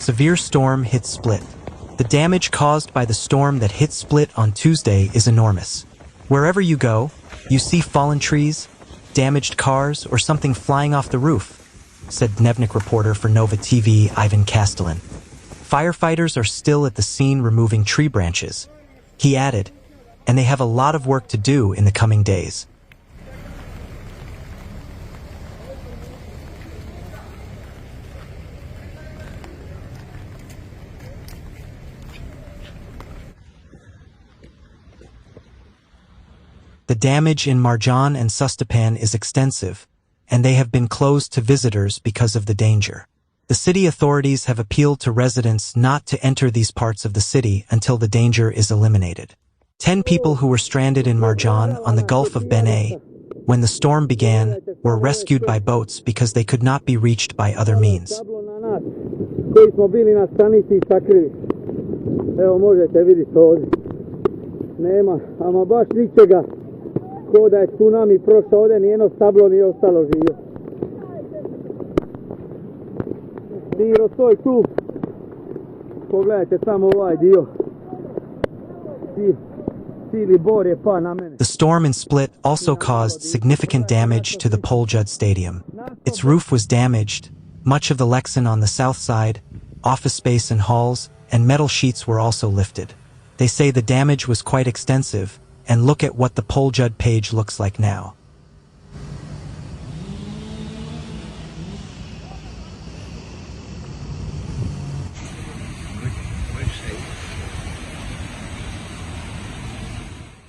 Severe storm hit Split. The damage caused by the storm that hit Split on Tuesday is enormous. Wherever you go, you see fallen trees, damaged cars, or something flying off the roof, said Dnevnik reporter for Nova TV Ivan Kaštelan. Firefighters are still at the scene removing tree branches. He added, and they have a lot of work to do in the coming days. The damage in Marjan and Sustipan is extensive, and they have been closed to visitors because of the danger. The city authorities have appealed to residents not to enter these parts of the city until the danger is eliminated. 10 people who were stranded in Marjan on the Gulf of Bene when the storm began were rescued by boats because they could not be reached by other means. Ko da je tsunami prošao ovdje, nijedno stablo nije ostalo živo. Diro, stoj tu. Pogledajte samo ovaj dio. Cijeli bor je pa na mene. The storm in Split also caused significant damage to the Poljud Stadium. Its roof was damaged, much of the Lexan on the south side, office space and halls, and metal sheets were also lifted. They say the damage was quite extensive, and look at what the Poljud page looks like now.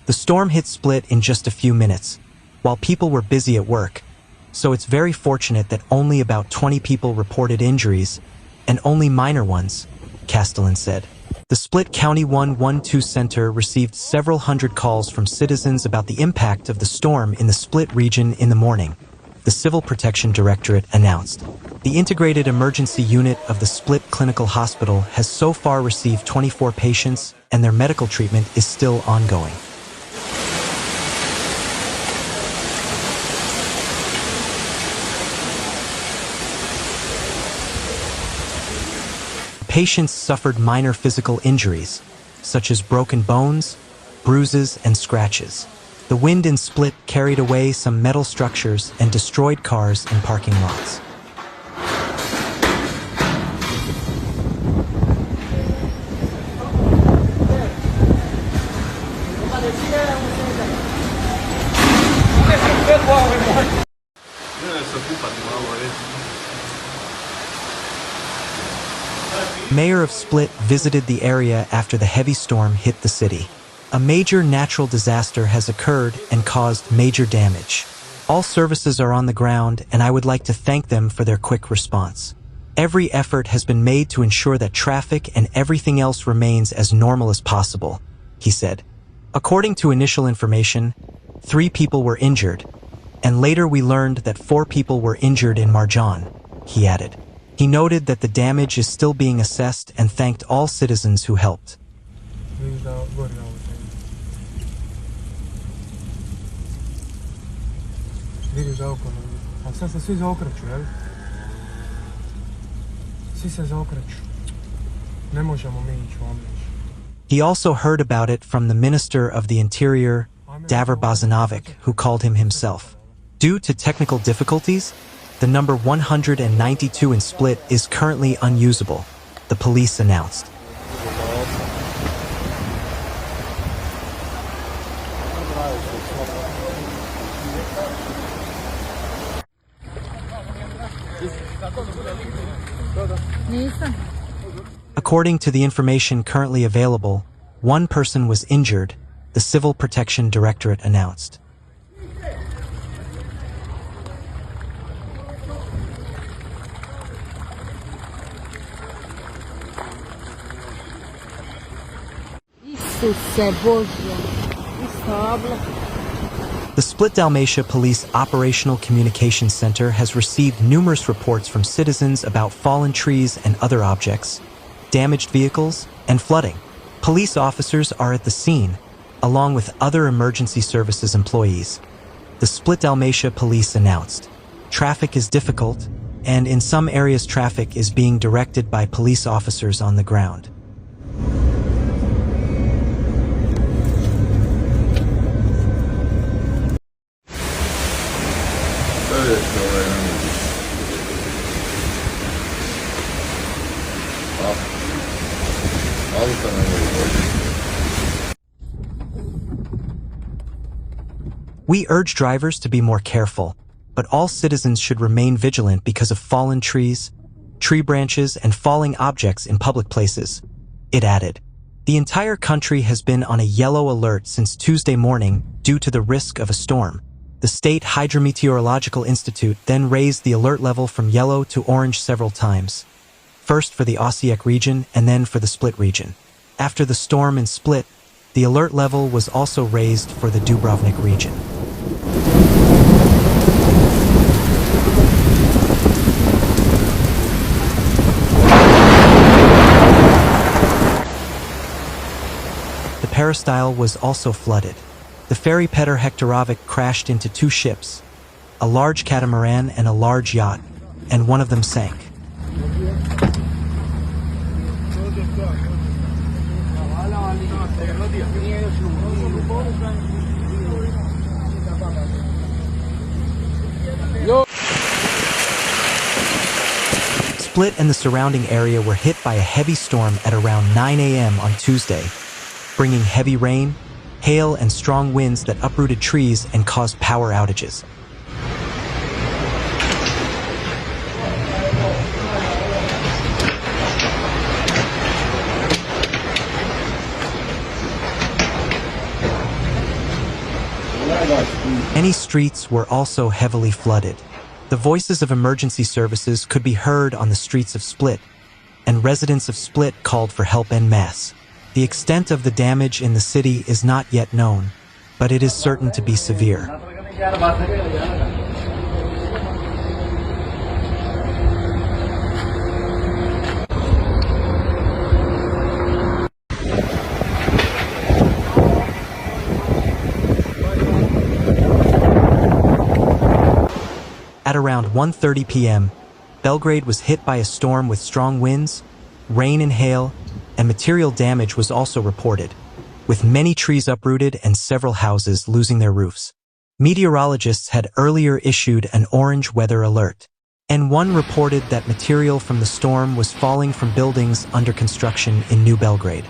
The storm hit Split in just a few minutes, while people were busy at work, so it's very fortunate that only about 20 people reported injuries, and only minor ones, Kaštelan said. The Split County 112 Center received several hundred calls from citizens about the impact of the storm in the Split region in the morning, the Civil Protection Directorate announced. The Integrated Emergency Unit of the Split Clinical Hospital has so far received 24 patients, and their medical treatment is still ongoing. Patients suffered minor physical injuries, such as broken bones, bruises, and scratches. The wind in Split carried away some metal structures and destroyed cars in parking lots. Mayor of Split visited the area after the heavy storm hit the city. A major natural disaster has occurred and caused major damage. All services are on the ground, and I would like to thank them for their quick response. Every effort has been made to ensure that traffic and everything else remains as normal as possible, he said. According to initial information, 3 people were injured, and later we learned that 4 people were injured in Marjan, he added. He noted that the damage is still being assessed and thanked all citizens who helped. He also heard about it from the Minister of the Interior, Davor Bozanovic, who called him himself. Due to technical difficulties, the number 192 in Split is currently unusable, the police announced. According to the information currently available, 1 person was injured, the Civil Protection Directorate announced. The Split Dalmatia Police Operational Communications Center has received numerous reports from citizens about fallen trees and other objects, damaged vehicles, and flooding. Police officers are at the scene, along with other emergency services employees. The Split Dalmatia Police announced, "Traffic is difficult, and in some areas traffic is being directed by police officers on the ground. We urge drivers to be more careful, but all citizens should remain vigilant because of fallen trees, tree branches, and falling objects in public places. It added, "The entire country has been on a yellow alert since Tuesday morning due to the risk of a storm." The State Hydrometeorological Institute then raised the alert level from yellow to orange several times, first for the Osijek region and then for the Split region. After the storm in Split, the alert level was also raised for the Dubrovnik region. The peristyle was also flooded. The ferry Petar Hektorovic crashed into two ships, a large catamaran and a large yacht, and one of them sank. Split and the surrounding area were hit by a heavy storm at around 9 a.m. on Tuesday, bringing heavy rain, hail, and strong winds that uprooted trees and caused power outages. Many streets were also heavily flooded. The voices of emergency services could be heard on the streets of Split, and residents of Split called for help en masse. The extent of the damage in the city is not yet known, but it is certain to be severe. At around 1:30 p.m., Belgrade was hit by a storm with strong winds, rain and hail, and material damage was also reported, with many trees uprooted and several houses losing their roofs. Meteorologists had earlier issued an orange weather alert, and one reported that material from the storm was falling from buildings under construction in New Belgrade.